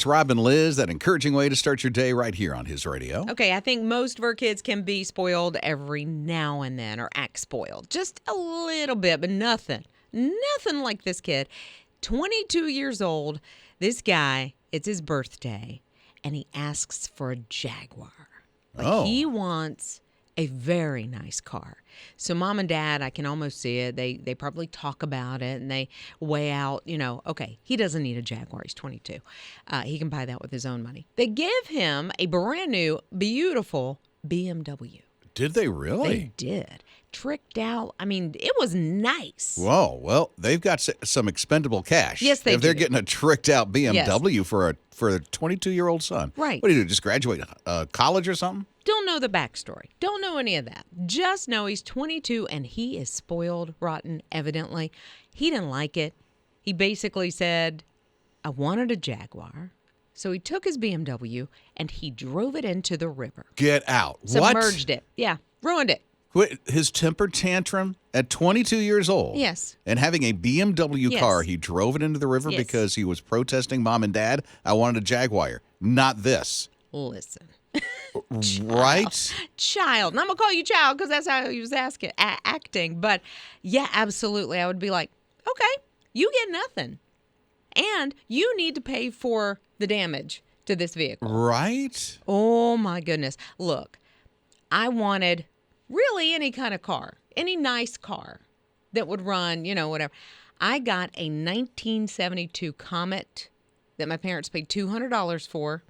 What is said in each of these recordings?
It's Rob and Lizz, that encouraging way to start your day right here on His Radio. Okay, I think most of our kids can be spoiled every now and then or act spoiled. Just a little bit, but nothing like this kid. 22 years old, this guy, it's his birthday, and he asks for a Jaguar. He wants a very nice car. So mom and dad, I can almost see it. They probably talk about it and they weigh out, okay, he doesn't need a Jaguar. He's 22. He can buy that with his own money. They give him a brand new, beautiful BMW. Did they really? They did. Tricked out. I mean, it was nice. Whoa. Well, they've got some expendable cash. Yes, they do. If they're getting a tricked out BMW for a 22-year-old son. Right. What do you do? Just graduate college or something? Don't know the backstory. Don't know any of that. Just know he's 22 and he is spoiled rotten, evidently. He didn't like it. He basically said, I wanted a Jaguar. So he took his BMW and he drove it into the river. Get out. Submerged it. Yeah. Ruined it. What? His temper tantrum at 22 years old. Yes. And having a BMW car, he drove it into the river because he was protesting mom and dad. I wanted a Jaguar. Not this. Listen. Right? Child. And I'm going to call you child because that's how he was acting. But yeah, absolutely. I would be like, okay, you get nothing. And you need to pay for the damage to this vehicle. Right? Oh, my goodness. Look, I wanted really any kind of car, any nice car that would run, whatever. I got a 1972 Comet that my parents paid $200 for,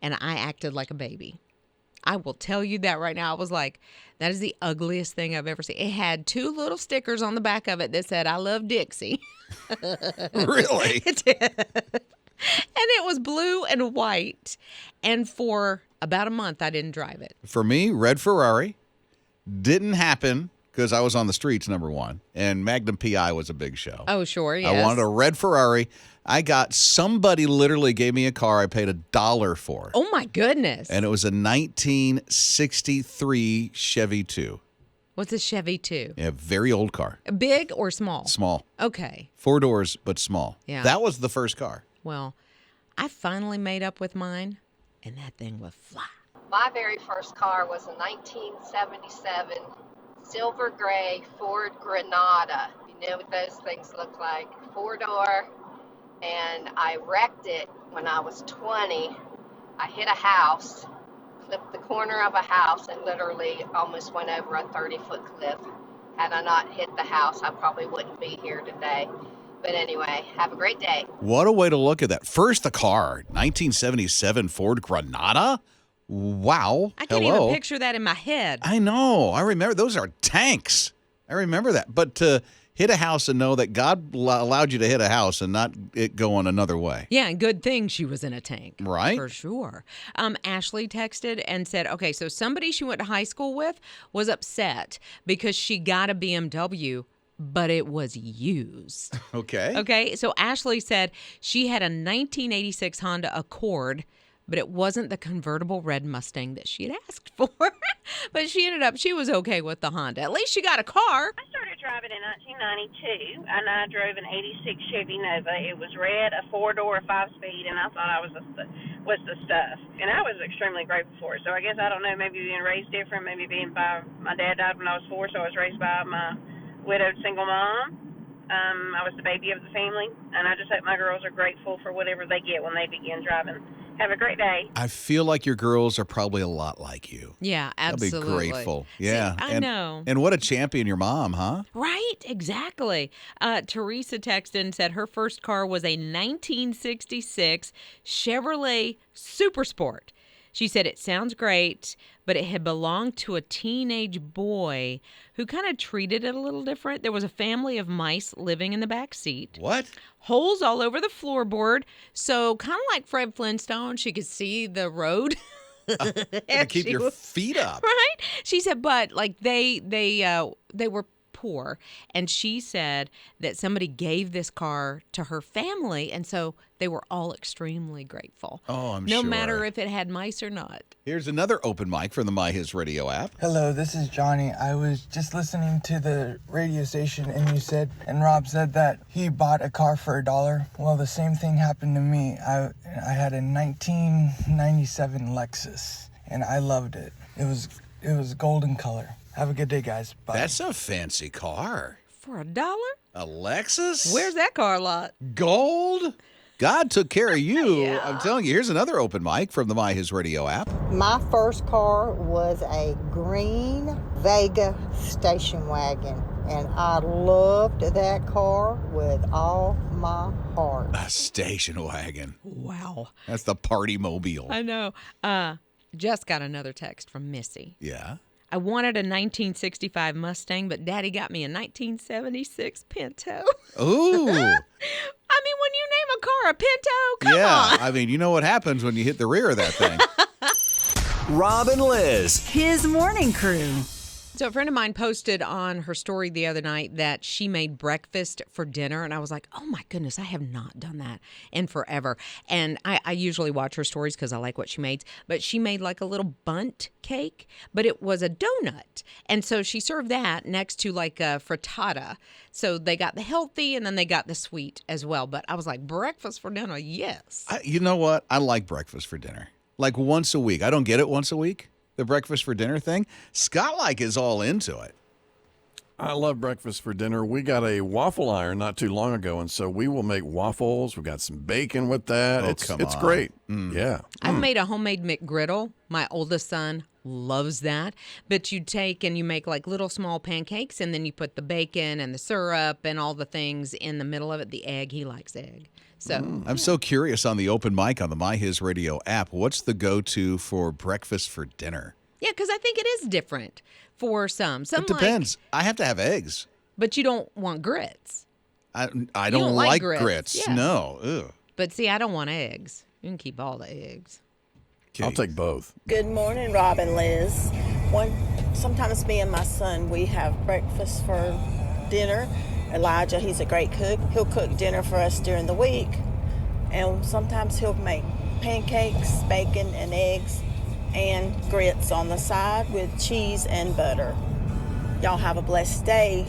and I acted like a baby. I will tell you that right now. I was like, that is the ugliest thing I've ever seen. It had two little stickers on the back of it that said, I love Dixie. Really? It did. And it was blue and white. And for about a month, I didn't drive it. For me, red Ferrari didn't happen because I was on the streets, number one. And Magnum PI was a big show. Oh, sure, yes. I wanted a red Ferrari. Somebody literally gave me a car I paid $1 for. Oh, my goodness. And it was a 1963 Chevy 2. What's a Chevy 2? Yeah, very old car. Big or small? Small. Okay. 4 doors, but small. Yeah. That was the first car. Well, I finally made up with mine, and that thing would fly. My very first car was a 1977 silver gray Ford Granada. You know what those things look like. 4-door. And I wrecked it when I was 20. I hit a house, clipped the corner of a house, and literally almost went over a 30-foot cliff. Had I not hit the house, I probably wouldn't be here today. But anyway, have a great day. What a way to look at that. First, the car, 1977 Ford Granada. Wow. I can't even picture that in my head. I know. I remember. Those are tanks. I remember that. But to hit a house and know that God allowed you to hit a house and not it going another way. Yeah, and good thing she was in a tank. Right. For sure. Ashley texted and said, okay, so somebody she went to high school with was upset because she got a BMW, but it was used. Okay. Okay, so Ashley said she had a 1986 Honda Accord, but it wasn't the convertible red Mustang that she had asked for. But she was okay with the Honda. At least she got a car. I started driving in 1992, and I drove an 86 Chevy Nova. It was red, a 4-door, 5-speed, and I thought I was the stuff. And I was extremely grateful for it. So I guess, I don't know, maybe being raised different, maybe my dad died when I was 4, so I was raised by my widowed single mom. I was the baby of the family, and I just hope my girls are grateful for whatever they get when they begin driving. Have a great day. I feel like your girls are probably a lot like you. Yeah, absolutely. They'll be grateful. Yeah. See, I know. And what a champion your mom, huh? Right, exactly. Teresa texted and said her first car was a 1966 Chevrolet Super Sport. She said it sounds great, but it had belonged to a teenage boy who kind of treated it a little different. There was a family of mice living in the back seat. What? Holes all over the floorboard. So kind of like Fred Flintstone, she could see the road. And keep your feet up. Right? She said, but like they were poor. And she said that somebody gave this car to her family, and so they were all extremely grateful. Oh, I'm no sure. No matter if it had mice or not. Here's another open mic from the My His Radio app. Hello, this is Johnny. I was just listening to the radio station and Rob said that he bought a car for $1. Well, the same thing happened to me. I had a 1997 Lexus and I loved it. It was golden color. Have a good day, guys. Bye. That's a fancy car. For $1? A Lexus? Where's that car lot? Gold? God took care of you. Yeah. I'm telling you, here's another open mic from the My His Radio app. My first car was a green Vega station wagon, and I loved that car with all my heart. A station wagon. Wow. That's the party mobile. I know. Just got another text from Missy. Yeah. I wanted a 1965 Mustang, but Daddy got me a 1976 Pinto. Ooh. I mean, when you name a car a Pinto, come Yeah. on. I mean, you know what happens when you hit the rear of that thing. Rob and Lizz. His morning crew. So a friend of mine posted on her story the other night that she made breakfast for dinner. And I was like, oh, my goodness, I have not done that in forever. And I usually watch her stories because I like what she makes. But she made like a little bundt cake, but it was a donut. And so she served that next to like a frittata. So they got the healthy and then they got the sweet as well. But I was like, breakfast for dinner, yes. You know what? I like breakfast for dinner. Like once a week. I don't get it once a week. The breakfast for dinner thing. Scott is all into it. I love breakfast for dinner. We got a waffle iron not too long ago, and so we will make waffles. We got some bacon with that. Oh, it's come it's on. great. Yeah. I've made a homemade McGriddle. My oldest son loves that. But you take and you make like little small pancakes, and then you put the bacon and the syrup and all the things in the middle of it. The egg, he likes egg. So I'm so curious on the open mic on the My His Radio app. What's the go-to for breakfast for dinner? yeah, because I think it is different for some. Some It depends. I have to have eggs. But you don't want grits. I You don't like grits. grits. Yeah. No. Ugh. But see, I don't want eggs. You can keep all the eggs. I'll take both. Good morning, Rob and Liz. Sometimes me and my son, we have breakfast for dinner. Elijah, he's a great cook. He'll cook dinner for us during the week. And sometimes he'll make pancakes, bacon, and eggs, and grits on the side with cheese and butter. Y'all have a blessed day.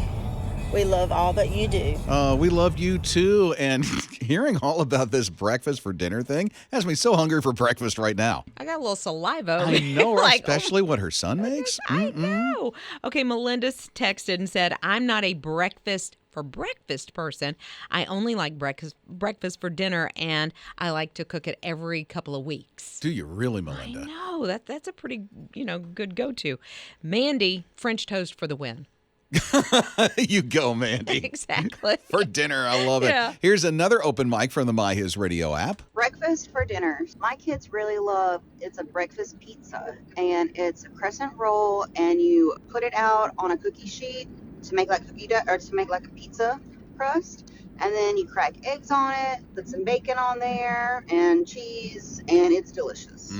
We love all that you do. We love you too. And hearing all about this breakfast for dinner thing has me so hungry for breakfast right now. I got a little saliva. I know, Like, especially what her son makes. I know. Okay, Melinda texted and said, I'm not a breakfast for breakfast person. I only like breakfast for dinner, and I like to cook it every couple of weeks. Do you really, Melinda? I know. That's a pretty, good go-to. Mandy, French toast for the win. You go, Mandy. Exactly. For dinner, I love it. Yeah. Here's another open mic from the My His Radio app. Breakfast for dinner. My kids really love, it's a breakfast pizza, and it's a crescent roll, and you put it out on a cookie sheet to make like cookie dough, or to make like a pizza crust, and then you crack eggs on it, put some bacon on there and cheese, and it's delicious.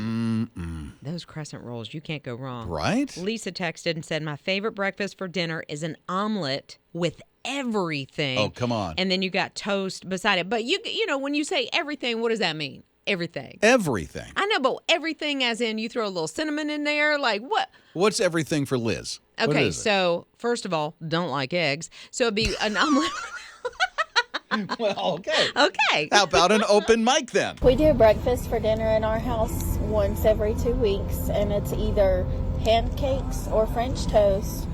Those crescent rolls, you can't go wrong. Right? Lisa texted and said, my favorite breakfast for dinner is an omelet with everything. Oh, come on. And then you got toast beside it. But you when you say everything, what does that mean? Everything. Everything. I know, but everything as in you throw a little cinnamon in there, like what? What's everything for Liz? What Okay, is it? so first of all, don't like eggs. So it'd be an omelet. Well, okay. Okay. How about an open mic then? We do breakfast for dinner in our house once every 2 weeks, and it's either pancakes or French toast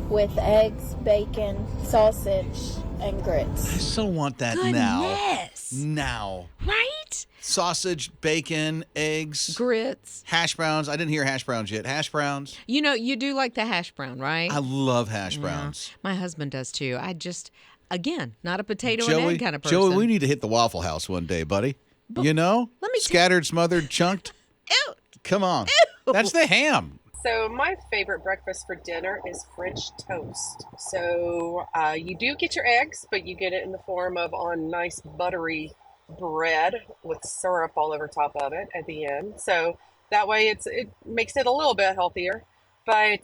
with eggs, bacon, sausage, and I grits. so want that Goodness. now. Right? Sausage, bacon, eggs, Grits. hash browns. I didn't hear hash browns yet. Hash browns. You do like the hash brown, right? I love hash browns. My husband does too. Again, not a potato and egg kind of person. Joey, we need to hit the Waffle House one day, buddy. But let me scattered, smothered, chunked. Ew. Come on. That's the ham. So my favorite breakfast for dinner is French toast. So you do get your eggs, but you get it in the form of on nice buttery bread with syrup all over top of it at the end. So that way it makes it a little bit healthier. But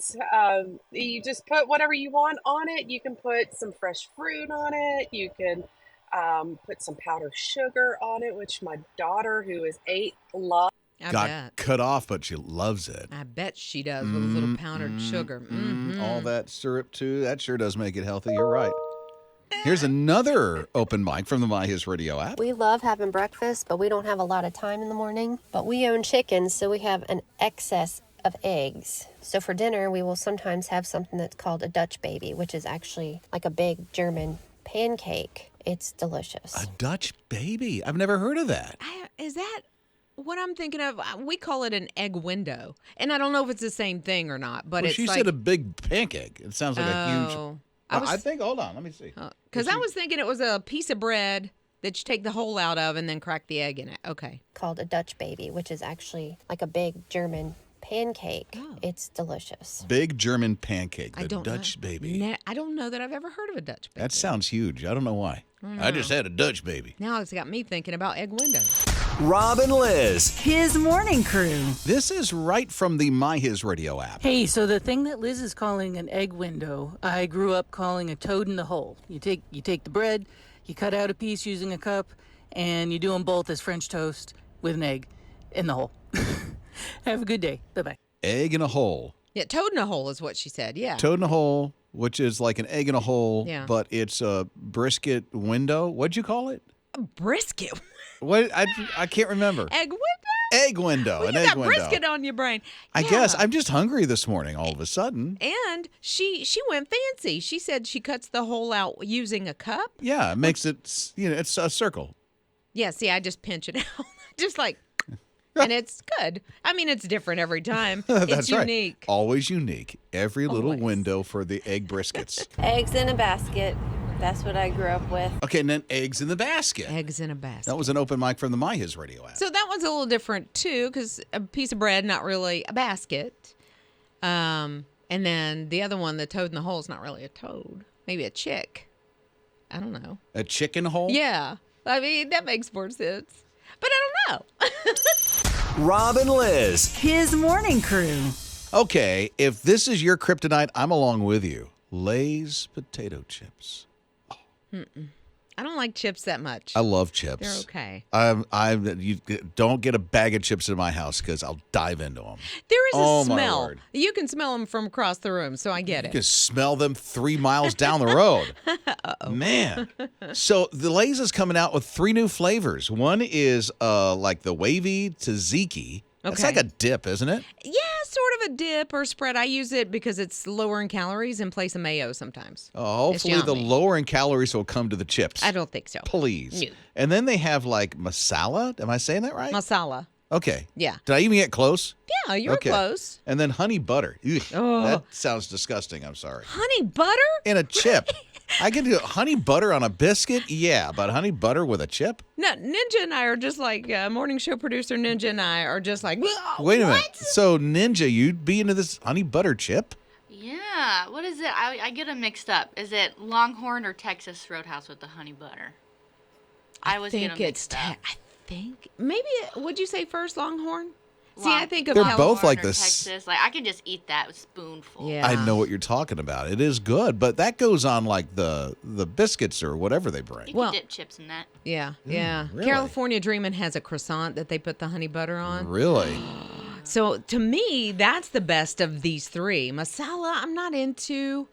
you just put whatever you want on it. You can put some fresh fruit on it. You can put some powdered sugar on it, which my daughter, who is 8, loves. I Got bet. cut off, but she loves it. I bet she does with a little powdered sugar. All that syrup, too. That sure does make it healthy. You're right. Here's another open mic from the My His Radio app. We love having breakfast, but we don't have a lot of time in the morning. But we own chickens, so we have an excess of eggs. So for dinner, we will sometimes have something that's called a Dutch baby, which is actually like a big German pancake. It's delicious. A Dutch baby? I've never heard of that. Is that what I'm thinking of? We call it an egg window. And I don't know if it's the same thing or not, but Well, it's she like... said a big pancake. It sounds like a huge... I think, hold on, let me see. Because I was thinking it was a piece of bread that you take the hole out of and then crack the egg in it. Okay. Called a Dutch baby, which is actually like a big German pancake. It's delicious. Big German pancake, the don't Dutch know. baby. I don't know that I've ever heard of a Dutch baby. That sounds huge. I don't know why. I just had a Dutch baby. Now it's got me thinking about egg windows. Rob and Lizz. His morning crew. This is right from the My His Radio app. Hey, so the thing that Liz is calling an egg window, I grew up calling a toad in the hole. You take the bread, you cut out a piece using a cup, and you do them both as French toast with an egg in the hole. Have a good day. Bye-bye. Egg in a hole. Yeah, toad in a hole is what she said. Yeah. Toad in a hole, which is like an egg in a hole, Yeah. but it's a brisket window. What'd you call it? A brisket. What? I can't remember. Egg window? Egg window. Well, an you egg got window. brisket on your brain. I Yeah. guess. I'm just hungry this morning all of a sudden. And she went fancy. She said she cuts the hole out using a cup. Yeah, it makes it, it's a circle. Yeah, see, I just pinch it out. Just like, and it's good. I mean, it's different every time. That's It's right. unique. Always unique. Every little Always. window for the egg briskets. Eggs in a basket. That's what I grew up with. Okay, and then eggs in the basket. Eggs in a basket. That was an open mic from the My His Radio app. So that one's a little different too, because a piece of bread, not really a basket. And then the other one, the toad in the hole, is not really a toad. Maybe a chick. I don't know. A chicken hole? Yeah. I mean, that makes more sense. But I don't know. Rob and Lizz. His morning crew. Okay, if this is your kryptonite, I'm along with you. Lay's potato chips. I don't like chips that much. I love chips. They're okay. You don't get a bag of chips in my house because I'll dive into them. There is Oh, a my smell. word. You can smell them from across the room, so I get You it. can smell them 3 miles down the road. Man. So the Lay's is coming out with 3 new flavors. One is like the wavy tzatziki. It's Okay. like a dip, isn't it? Yeah, sort of a dip or spread. I use it because it's lower in calories in place of mayo sometimes. Hopefully the yummy. lower in calories will come to the chips. I don't think so. Please. No. And then they have like masala. Am I saying that right? Masala. Okay. Yeah. Did I even get close? Yeah, you're Okay. close. And then honey butter. Ugh, Oh. That sounds disgusting. I'm sorry. Honey butter? In a chip. I can do honey butter on a biscuit. Yeah, but honey butter with a chip? No, Ninja and I are just like, morning show producer Ninja and I are just like, Wait a minute. So Ninja, you'd be into this honey butter chip? Yeah, what is it? I get them mixed up. Is it Longhorn or Texas Roadhouse with the honey butter? I always get them mixed up. I think maybe would you say first Longhorn? See, I think of They're California both like or this. Texas. Like I can just eat that with a spoonful. Yeah. I know what you're talking about. It is good, but that goes on like the biscuits or whatever they bring. You Well- can dip chips in that. Yeah, yeah. really? California Dreamin' has a croissant that they put the honey butter on. Really? So to me, that's the best of these 3. Masala, I'm not into.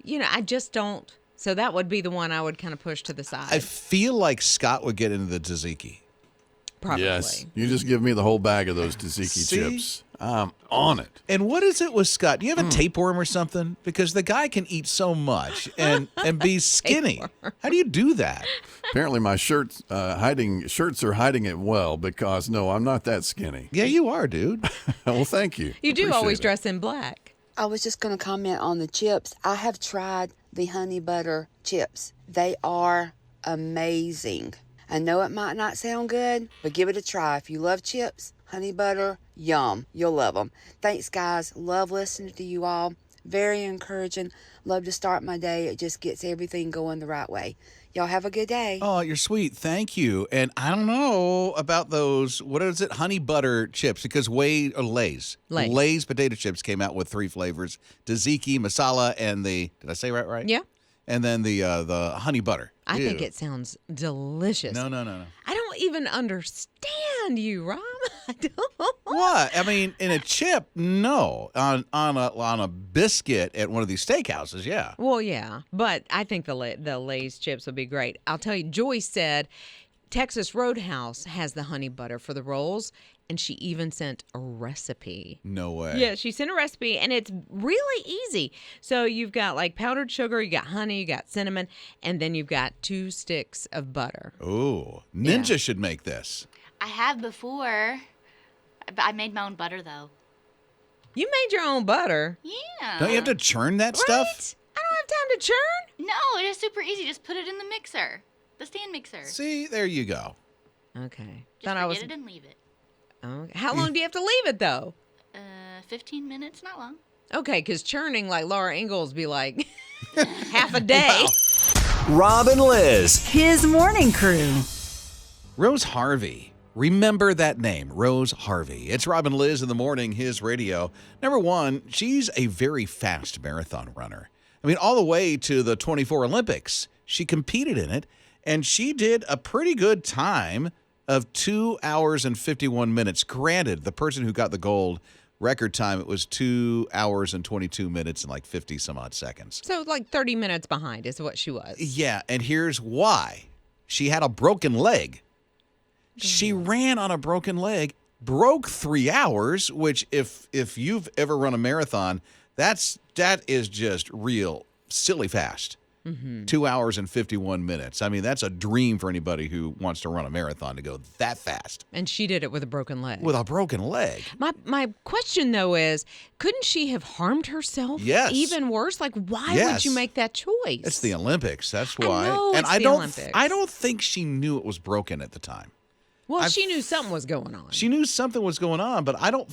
I just don't. So that would be the one I would kind of push to the side. I feel like Scott would get into the tzatziki. Probably. Yes. You just give me the whole bag of those tzatziki See? chips. I'm on it. And what is it with Scott? Do you have a tapeworm or something? Because the guy can eat so much and be skinny. How do you do that? Apparently my shirts are hiding it well because, no, I'm not that skinny. Yeah, you are, dude. Well, thank you. You do Appreciate always it. dress in black. I was just going to comment on the chips. I have tried the honey butter chips. They are amazing. I know it might not sound good, but give it a try. If you love chips, honey butter, yum. You'll love them. Thanks, guys. Love listening to you all. Very encouraging. Love to start my day. It just gets everything going the right way. Y'all have a good day. Oh, you're sweet. Thank you. And I don't know about those, what is it, honey butter chips, because Lay's potato chips came out with 3 flavors, tzatziki, masala, and did I say right? Yeah. And then the honey butter. I Ew. think it sounds delicious. No. I don't even understand you, Rob. I don't. What? I mean, in a chip, no. On a biscuit at one of these steakhouses, yeah. Well, yeah, but I think the Lay's chips would be great. I'll tell you, Joyce said Texas Roadhouse has the honey butter for the rolls, and she even sent a recipe. No way. Yeah, she sent a recipe, and it's really easy. So you've got like powdered sugar, you got honey, you got cinnamon, and then you've got 2 sticks of butter. Ooh, Ninja should make this. I have before. I made my own butter, though. You made your own butter? Yeah. Don't you have to churn that stuff? I don't have time to churn. No, it is super easy. Just put it in the mixer, the stand mixer. See, there you go. Okay. Just forget it and leave it. Okay. How long do you have to leave it, though? 15 minutes, not long. Okay, because churning, like Laura Ingalls, be like half a day. Rob and Lizz. His morning crew. Rose Harvey. Remember that name, Rose Harvey. It's Rob and Lizz in the morning, his radio. Number 1, she's a very fast marathon runner. I mean, all the way to the 24 Olympics. She competed in it, and she did a pretty good time of 2 hours and 51 minutes. Granted, the person who got the gold record time, it was 2 hours and 22 minutes and like 50 some odd seconds. So like 30 minutes behind is what she was. Yeah, and here's why. She had a broken leg. She ran on a broken leg, broke 3 hours, which if you've ever run a marathon, that is just real silly fast. 2 hours and 51 minutes. I mean, that's a dream for anybody who wants to run a marathon to go that fast. And she did it with a broken leg. With a broken leg. My question, though, is couldn't she have harmed herself? Yes. Even worse? Like, why would you make that choice? It's the Olympics. That's why. Olympics. I don't think she knew it was broken at the time. Well, she knew something was going on. She knew something was going on, but I don't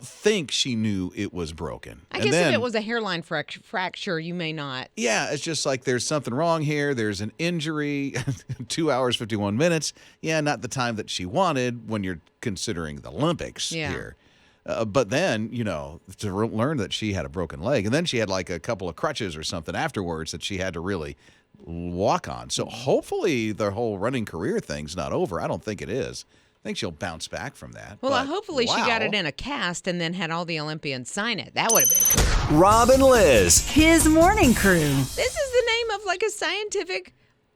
think she knew it was broken. I guess if it was a hairline fracture, you may not. Yeah, it's just like there's something wrong here. There's an injury. 2 hours, 51 minutes. Yeah, not the time that she wanted when you're considering the Olympics here. But then, to learn that she had a broken leg, and then she had like a couple of crutches or something afterwards that she had to really walk on. So hopefully the whole running career thing's not over. I don't think it is. I think she'll bounce back from that. Well, but, hopefully she got it in a cast and then had all the Olympians sign it. That would have been cool. Rob and Lizz. His morning crew. This is the name of like a scientific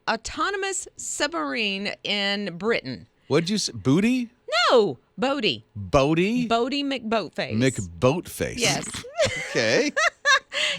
autonomous submarine in Britain. What'd you say? Booty? No, Bodie. Bodie? Bodie McBoatface. McBoatface. Yes. Okay.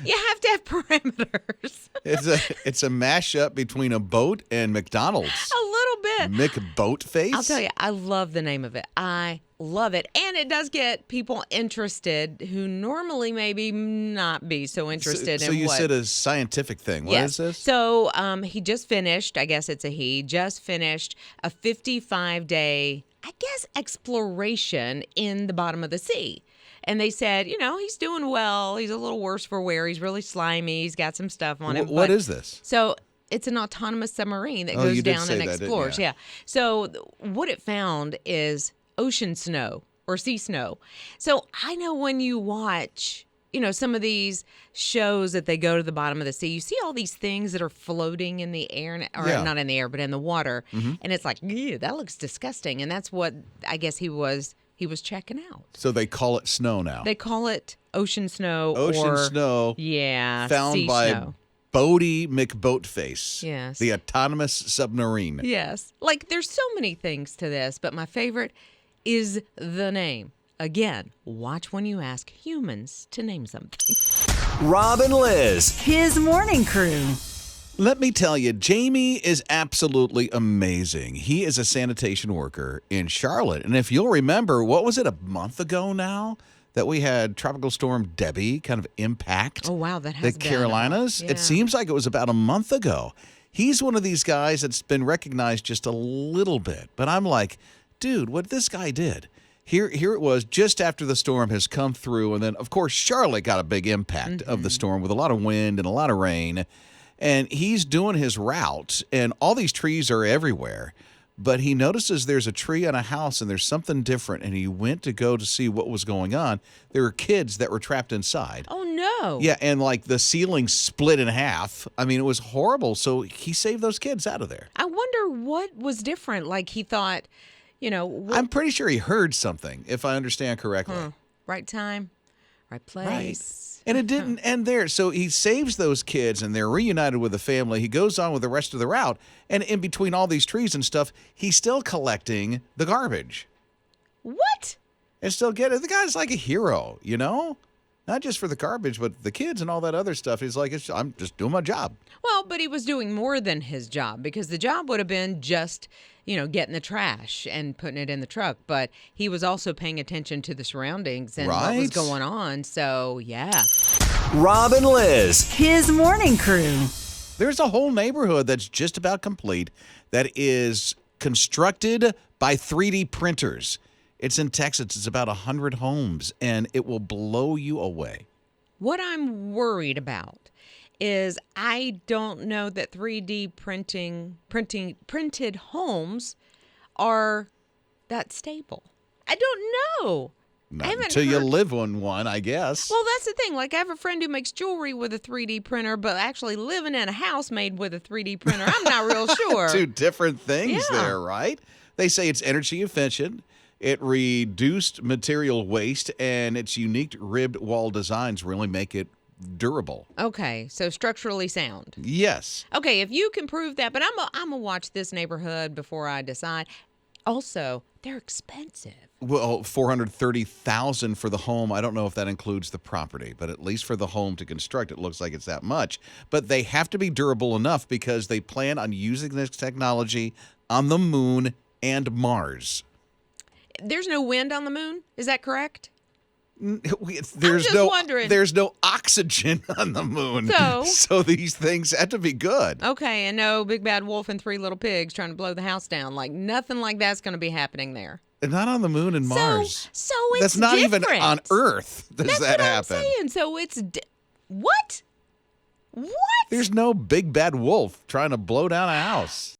You have to have parameters. It's a mashup between a boat and McDonald's. A little bit. McBoatface? I'll tell you, I love the name of it. I love it. And it does get people interested who normally maybe not be so interested in So you what. said a scientific thing. What is this? So he just finished, I guess it's a he, just finished a 55-day, I guess, exploration in the bottom of the sea. And they said, he's doing well. He's a little worse for wear. He's really slimy. He's got some stuff on him. What is this? So it's an autonomous submarine that goes down and explores. Yeah. So what it found is ocean snow or sea snow. So I know when you watch, some of these shows that they go to the bottom of the sea, you see all these things that are floating in the air, or not in the air, but in the water. Mm-hmm. And it's like, ew, that looks disgusting. And that's what I guess he was checking out. So they call it snow now. They call it ocean snow. Ocean snow. Yeah. Found by snow. Bodie McBoatface. Yes. The autonomous submarine. Yes. Like there's so many things to this, but my favorite is the name. Again, watch when you ask humans to name something. Rob and Lizz. His morning crew. Let me tell you, Jamie is absolutely amazing. He is a sanitation worker in Charlotte. And if you'll remember, what was it, a month ago now, that we had Tropical Storm Debbie kind of impact that has the been Carolinas? Yeah. It seems like it was about a month ago. He's one of these guys that's been recognized just a little bit. But I'm like, dude, what this guy did, Here it was just after the storm has come through. And then, of course, Charlotte got a big impact of the storm with a lot of wind and a lot of rain. And he's doing his route, and all these trees are everywhere. But he notices there's a tree on a house, and there's something different. And he went to go to see what was going on. There were kids that were trapped inside. Oh, no. Yeah, and like the ceiling split in half. I mean, it was horrible. So he saved those kids out of there. I wonder what was different. Like he thought, I'm pretty sure he heard something, if I understand correctly. Right time, right place. Right. And it didn't end there. So he saves those kids, and they're reunited with the family. He goes on with the rest of the route. And in between all these trees and stuff, he's still collecting the garbage. What? And still getting it. The guy's like a hero, Not just for the garbage, but the kids and all that other stuff. He's like, I'm just doing my job. Well, but he was doing more than his job, because the job would have been just, getting the trash and putting it in the truck. But he was also paying attention to the surroundings and what was going on. So, yeah. Rob and Lizz. His morning crew. There's a whole neighborhood that's just about complete that is constructed by 3D printers. It's in Texas. It's about 100 homes, and it will blow you away. What I'm worried about is I don't know that 3D printed homes are that stable. I don't know. Not until you live on one, I guess. Well, that's the thing. Like, I have a friend who makes jewelry with a 3D printer, but actually living in a house made with a 3D printer, I'm not real sure. Two different things there, right? They say it's energy efficient. It reduced material waste, and its unique ribbed wall designs really make it durable. Okay, so structurally sound. Yes. Okay, if you can prove that, but I'm gonna watch this neighborhood before I decide. Also, they're expensive. Well, $430,000 for the home. I don't know if that includes the property, but at least for the home to construct, it looks like it's that much. But they have to be durable enough because they plan on using this technology on the moon and Mars. There's no wind on the moon. Is that correct? There's no oxygen on the moon. So these things have to be good. Okay, and no big bad wolf and three little pigs trying to blow the house down. Like nothing like that's going to be happening there. And not on the moon and Mars. So it's that's not different. Even on Earth. Does that happen? I'm saying. So it's what? What? There's no big bad wolf trying to blow down a house.